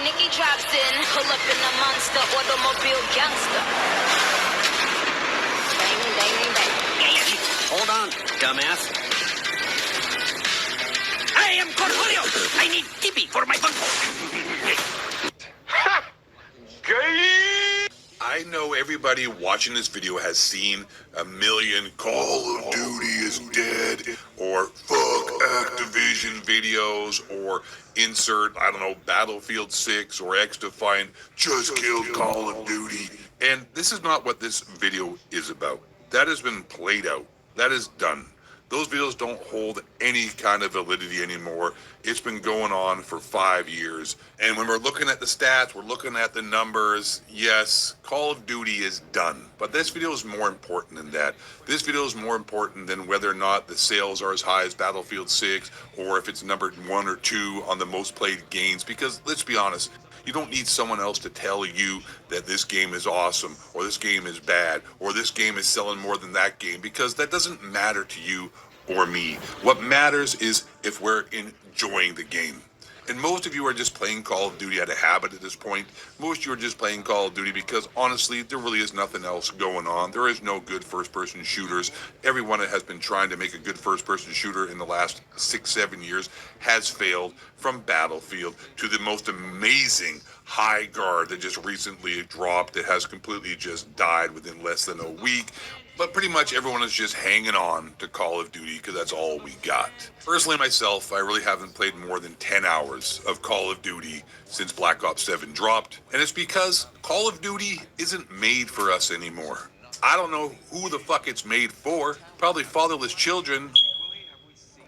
Nikki drops in, pull up in a monster automobile gangster. Bang, bang, bang. Hold on, dumbass. I am Cornelio. I need Tippy for my bunko. I know everybody watching this video has seen a million Call of Duty is dead or fuck Activision videos or insert, I don't know, Battlefield 6 or X-Defiant just killed Call of Duty. And this is not what this video is about. That has been played out. That is done. Those videos don't hold any kind of validity anymore. It's been going on for 5 years. And when we're looking at the stats, we're looking at the numbers, yes, Call of Duty is done. But this video is more important than that. This video is more important than whether or not the sales are as high as Battlefield 6 or if it's numbered 1 or 2 on the most played games. Because let's be honest, you don't need someone else to tell you that this game is awesome or this game is bad or this game is selling more than that game, because that doesn't matter to you or me. What matters is if we're enjoying the game. And most of you are just playing Call of Duty out of habit at this point. Most of you are just playing Call of Duty because honestly, there really is nothing else going on. There is no good first-person shooters. Everyone that has been trying to make a good first-person shooter in the last 6-7 years has failed, from Battlefield to the most amazing High Guard that just recently dropped that has completely just died within less than a week. But pretty much everyone is just hanging on to Call of Duty because that's all we got. Personally, myself, I really haven't played more than 10 hours of Call of Duty since Black Ops 7 dropped. And it's because Call of Duty isn't made for us anymore. I don't know who the fuck it's made for. Probably fatherless children.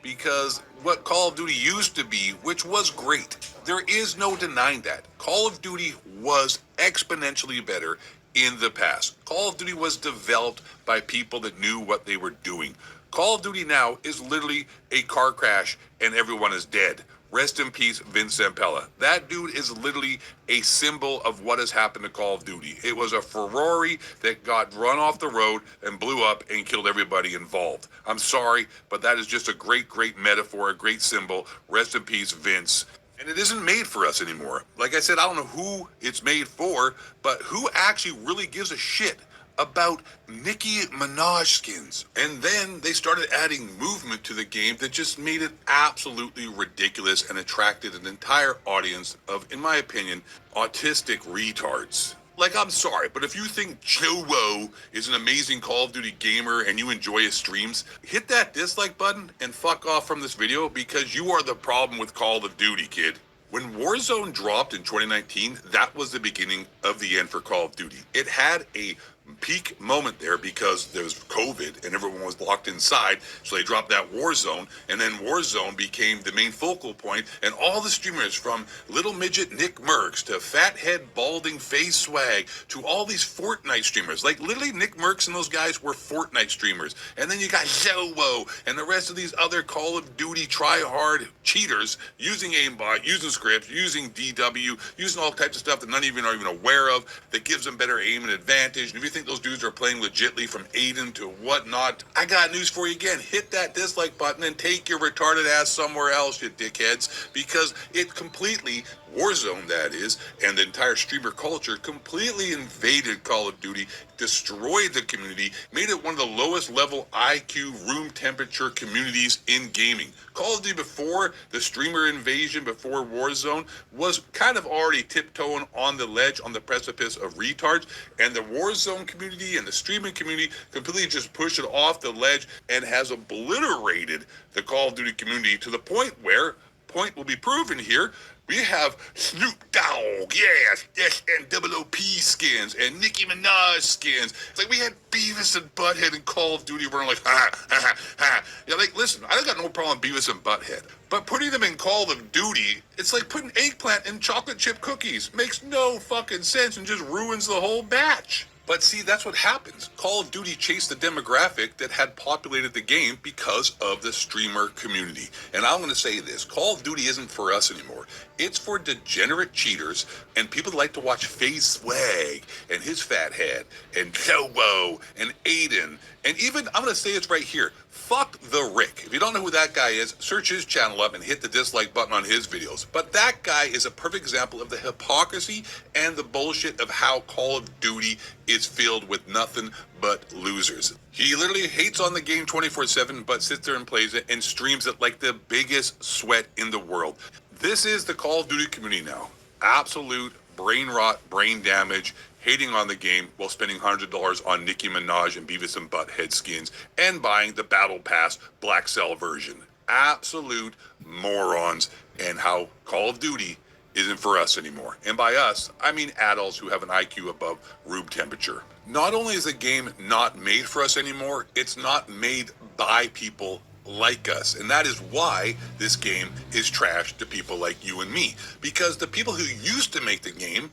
Because what Call of Duty used to be, which was great, there is no denying that. Call of Duty was exponentially better in the past. Call of Duty was developed by people that knew what they were doing. Call of Duty now is literally a car crash and everyone is dead. Rest in peace, Vince Zampella. That dude is literally a symbol of what has happened to Call of Duty. It was a Ferrari that got run off the road and blew up and killed everybody involved. I'm sorry, but that is just a great, great metaphor, a great symbol. Rest in peace, Vince. And it isn't made for us anymore. Like I said, I don't know who it's made for, but who actually really gives a shit about Nicki Minaj skins? And then they started adding movement to the game that just made it absolutely ridiculous and attracted an entire audience of, in my opinion, autistic retards. Like, I'm sorry, but if you think Joe is an amazing Call of Duty gamer and you enjoy his streams, hit that dislike button and fuck off from this video, because you are the problem with Call of Duty, kid. When Warzone dropped in 2019, that was the beginning of the end for Call of Duty. It had a peak moment there because there was COVID and everyone was locked inside, so they dropped that Warzone, and then Warzone became the main focal point, and all the streamers from little midget Nick Merckx to fathead balding face swag to all these Fortnite streamers, like literally Nick Merckx and those guys were Fortnite streamers, and then you got Zowo and the rest of these other Call of Duty try-hard cheaters using aimbot, using scripts, using DW, using all types of stuff that none of you are even aware of that gives them better aim and advantage. And if you think those dudes are playing legitly from Aiden to whatnot, I got news for you again. Hit that dislike button and take your retarded ass somewhere else, you dickheads, because it completely, Warzone that is, and the entire streamer culture completely invaded Call of Duty, destroyed the community, made it one of the lowest level IQ room temperature communities in gaming. Call of Duty before the streamer invasion, before Warzone, was kind of already tiptoeing on the ledge, on the precipice of retards, and the Warzone community and the streaming community completely just pushed it off the ledge and has obliterated the Call of Duty community to the point where, point will be proven here, we have Snoop Dogg, yes, and Double OP skins, and Nicki Minaj skins. It's like we had Beavis and Butthead in Call of Duty running like, ha. Yeah, like, listen, I got no problem with Beavis and Butthead, but putting them in Call of Duty, it's like putting eggplant in chocolate chip cookies. Makes no fucking sense and just ruins the whole batch. But see, that's what happens. Call of Duty chased the demographic that had populated the game because of the streamer community. And I'm going to say this, Call of Duty isn't for us anymore. It's for degenerate cheaters and people that like to watch FaZe Swag and his fat head and Lobo and Aiden. And even, I'm going to say it's right here, fuck the Rick. If you don't know who that guy is, search his channel up and hit the dislike button on his videos. But that guy is a perfect example of the hypocrisy and the bullshit of how Call of Duty is filled with nothing but losers. He literally hates on the game 24/7, but sits there and plays it and streams it like the biggest sweat in the world. This is the Call of Duty community now. Absolute brain rot, brain damage, hating on the game while spending hundreds of dollars on Nicki Minaj and Beavis and Butthead skins and buying the Battle Pass Black Cell version. Absolute morons, and how Call of Duty isn't for us anymore. And by us, I mean adults who have an IQ above room temperature. Not only is the game not made for us anymore, it's not made by people like us. And that is why this game is trash to people like you and me. Because the people who used to make the game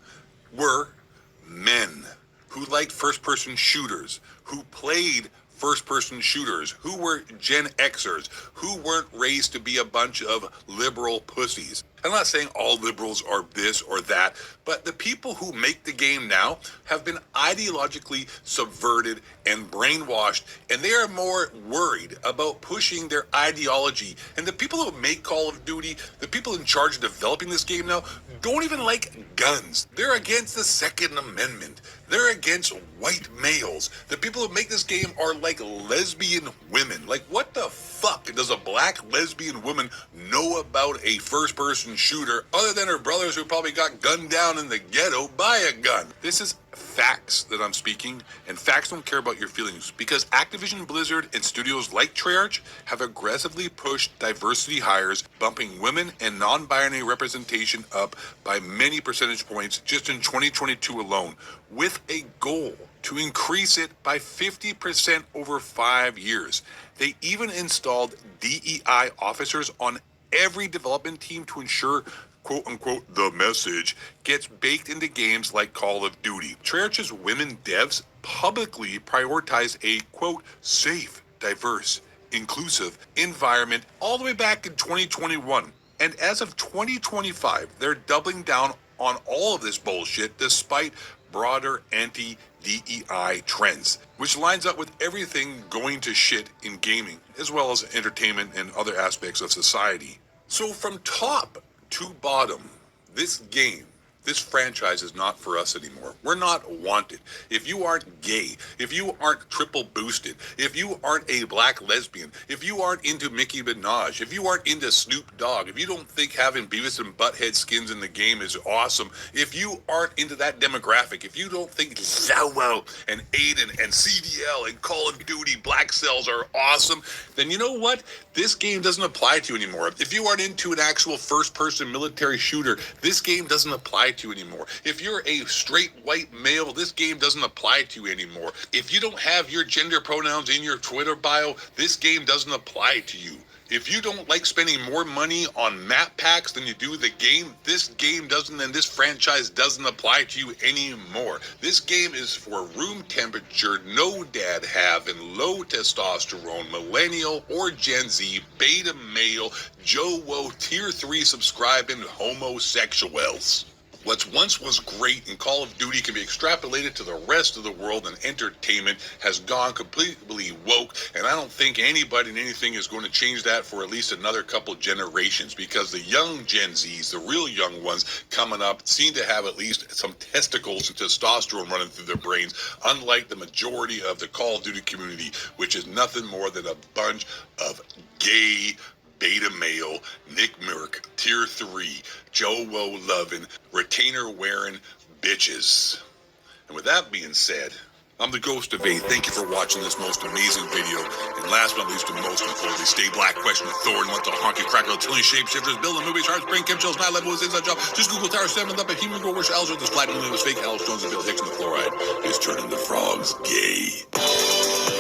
were men who liked first-person shooters, who played first-person shooters, who were Gen Xers, who weren't raised to be a bunch of liberal pussies. I'm not saying all liberals are this or that, but the people who make the game now have been ideologically subverted and brainwashed, and they are more worried about pushing their ideology. And the people who make Call of Duty, the people in charge of developing this game now, don't even like guns. They're against the Second Amendment. They're against white males. The people who make this game are like lesbian women. Like, what the fuck does a black lesbian woman know about a first-person shooter other than her brothers who probably got gunned down in the ghetto by a gun? This is facts that I'm speaking, and facts don't care about your feelings, because Activision Blizzard and studios like Treyarch have aggressively pushed diversity hires, bumping women and non-binary representation up by many percentage points just in 2022 alone, with a goal to increase it by 50% over 5 years. They even installed DEI officers on every development team to ensure, quote unquote, the message gets baked into games like Call of Duty. Treyarch's women devs publicly prioritize a, quote, safe, diverse, inclusive environment all the way back in 2021. And as of 2025, they're doubling down on all of this bullshit despite broader anti-DEI trends, which lines up with everything going to shit in gaming, as well as entertainment and other aspects of society. So from top to bottom, this game, this franchise is not for us anymore. We're not wanted. If you aren't gay, if you aren't triple boosted, if you aren't a black lesbian, if you aren't into Nicki Minaj, if you aren't into Snoop Dogg, if you don't think having Beavis and Butthead skins in the game is awesome, if you aren't into that demographic, if you don't think Lobo and Aiden and CDL and Call of Duty Black Cells are awesome, then you know what? This game doesn't apply to you anymore. If you aren't into an actual first-person military shooter, this game doesn't apply to you anymore. If you're a straight white male, this game doesn't apply to you anymore. If you don't have your gender pronouns in your Twitter bio, this game doesn't apply to you. If you don't like spending more money on map packs than you do the game, this game doesn't, and this franchise doesn't apply to you anymore. This game is for room temperature, no dad have, and low testosterone, millennial or Gen Z, beta male, Joe Woe, tier 3 subscribing homosexuals. What once was great in Call of Duty can be extrapolated to the rest of the world, and entertainment has gone completely woke, and I don't think anybody and anything is going to change that for at least another couple generations, because the young Gen Zs, the real young ones coming up, seem to have at least some testicles and testosterone running through their brains, unlike the majority of the Call of Duty community, which is nothing more than a bunch of gay beta male, Nick Merck, tier 3, Joe Woe loving, retainer wearing bitches. And with that being said, I'm the Ghost of A. Thank you for watching this most amazing video. And last but not least, and most importantly, stay black, question the Thor, and want the honky cracker, tilling shapeshifters, building movies, charts, brain chemtrails, 9 levels, inside job. Just Google Tower 7 up at human go where Alger, this flat alien was fake, Alex Jones and Bill Hicks, and the fluoride is turning the frogs gay.